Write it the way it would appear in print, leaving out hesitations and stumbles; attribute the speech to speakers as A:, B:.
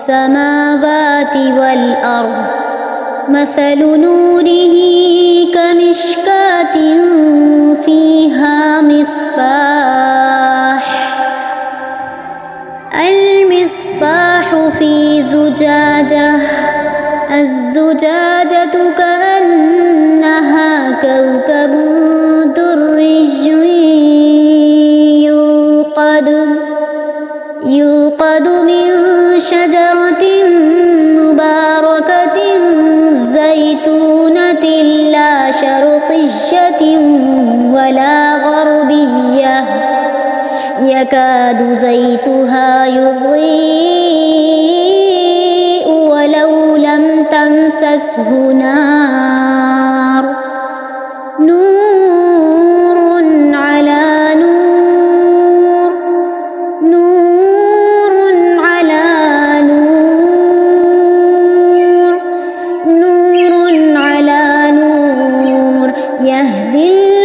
A: السماوات والأرض مثل نوره كمشكاة فيها مصباح المصباح في زجاجة الزجاجة كأنها كوكب دري يوقد من شجرة مباركة زيتونة لا شرقية ولا غربية يكاد زيتها يضيء ولو لم تمسسه نار نور على نور نور على نور نور على نور يهدي